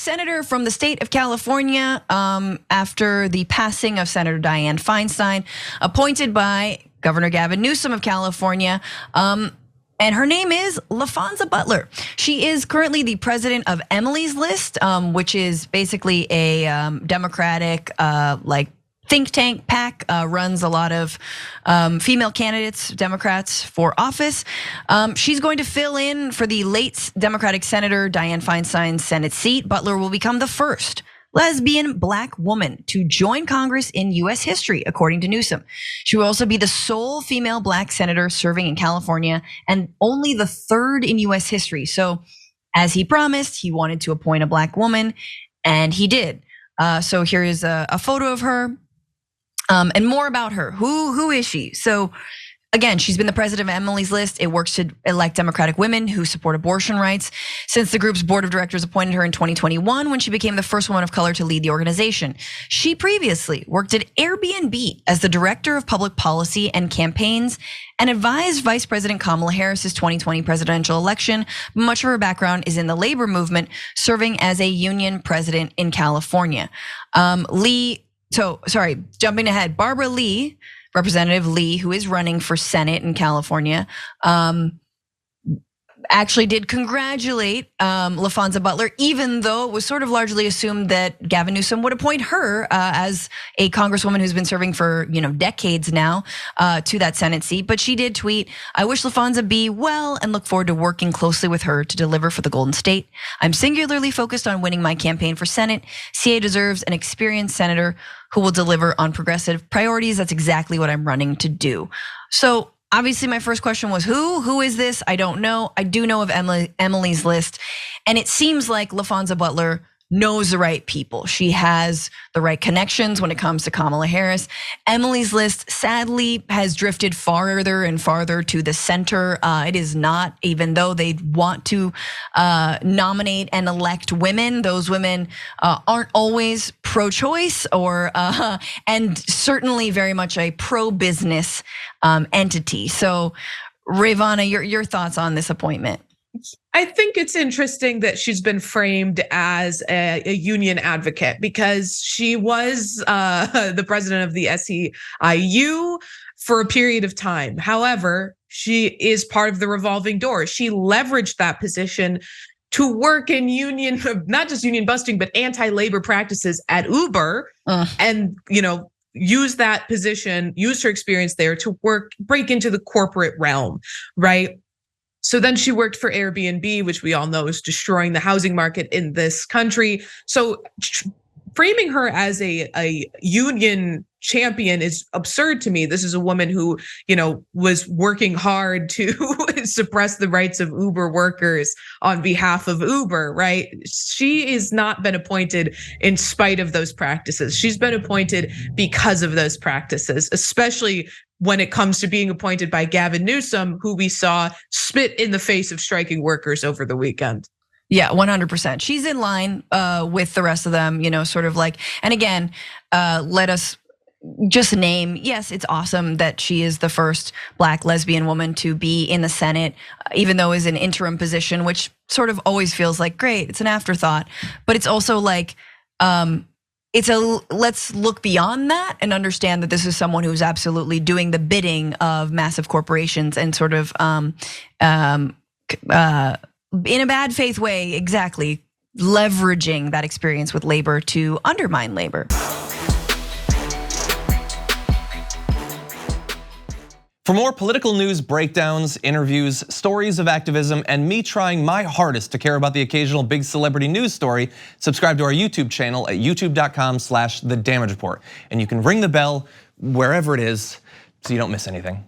senator from the state of California after the passing of Senator Dianne Feinstein, appointed by Governor Gavin Newsom of California. And her name is Laphonza Butler. She is currently the president of Emily's List, which is basically a Democratic think tank PAC, runs a lot of female candidates, Democrats, for office. She's going to fill in for the late Democratic Senator Dianne Feinstein's Senate seat. Butler will become the first lesbian Black woman to join Congress in US history, according to Newsom. She will also be the sole female Black senator serving in California and only the third in US history. So as he promised, he wanted to appoint a Black woman, and he did. So here is a photo of her. And more about her. Who is she? So again, she's been the president of Emily's List. It works to elect Democratic women who support abortion rights. Since the group's board of directors appointed her in 2021 when she became the first woman of color to lead the organization. She previously worked at Airbnb as the director of public policy and campaigns and advised Vice President Kamala Harris's 2020 presidential election. Much of her background is in the labor movement, serving as a union president in California. Jumping ahead, Barbara Lee, Representative Lee, who is running for Senate in California, actually did congratulate Laphonza Butler, even though it was sort of largely assumed that Gavin Newsom would appoint her as a congresswoman who's been serving for decades now to that Senate seat. But she did tweet, "I wish Laphonza be well and look forward to working closely with her to deliver for the Golden State. I'm singularly focused on winning my campaign for Senate. CA deserves an experienced senator who will deliver on progressive priorities. That's exactly what I'm running to do." So obviously, my first question was who is this? I don't know. I do know of Emily's List, and it seems like Laphonza Butler knows the right people. She has the right connections when it comes to Kamala Harris. Emily's List sadly has drifted farther and farther to the center. It is not, even though they want to nominate and elect women, those women aren't always pro-choice or and certainly very much a pro-business entity. So Rayyvana, your thoughts on this appointment? I think it's interesting that she's been framed as a union advocate because she was the president of the SEIU for a period of time. However, she is part of the revolving door. She leveraged that position to work in union, not just union busting, but anti-labor practices at Uber, and use that position, use her experience there to break into the corporate realm, right? So then she worked for Airbnb, which we all know is destroying the housing market in this country. So framing her as a union champion is absurd to me. This is a woman who, was working hard to suppress the rights of Uber workers on behalf of Uber, right? She has not been appointed in spite of those practices. She's been appointed because of those practices, especially when it comes to being appointed by Gavin Newsom, who we saw spit in the face of striking workers over the weekend. Yeah, 100%. She's in line with the rest of them, sort of like, and again, let us just name, yes, it's awesome that she is the first Black lesbian woman to be in the Senate, even though it's an interim position, which sort of always feels like, great, it's an afterthought. But it's also like, let's look beyond that and understand that this is someone who's absolutely doing the bidding of massive corporations and sort of in a bad faith way, exactly, leveraging that experience with labor to undermine labor. For more political news breakdowns, interviews, stories of activism, and me trying my hardest to care about the occasional big celebrity news story, subscribe to our YouTube channel at youtube.com/The Damage Report. And you can ring the bell wherever it is so you don't miss anything.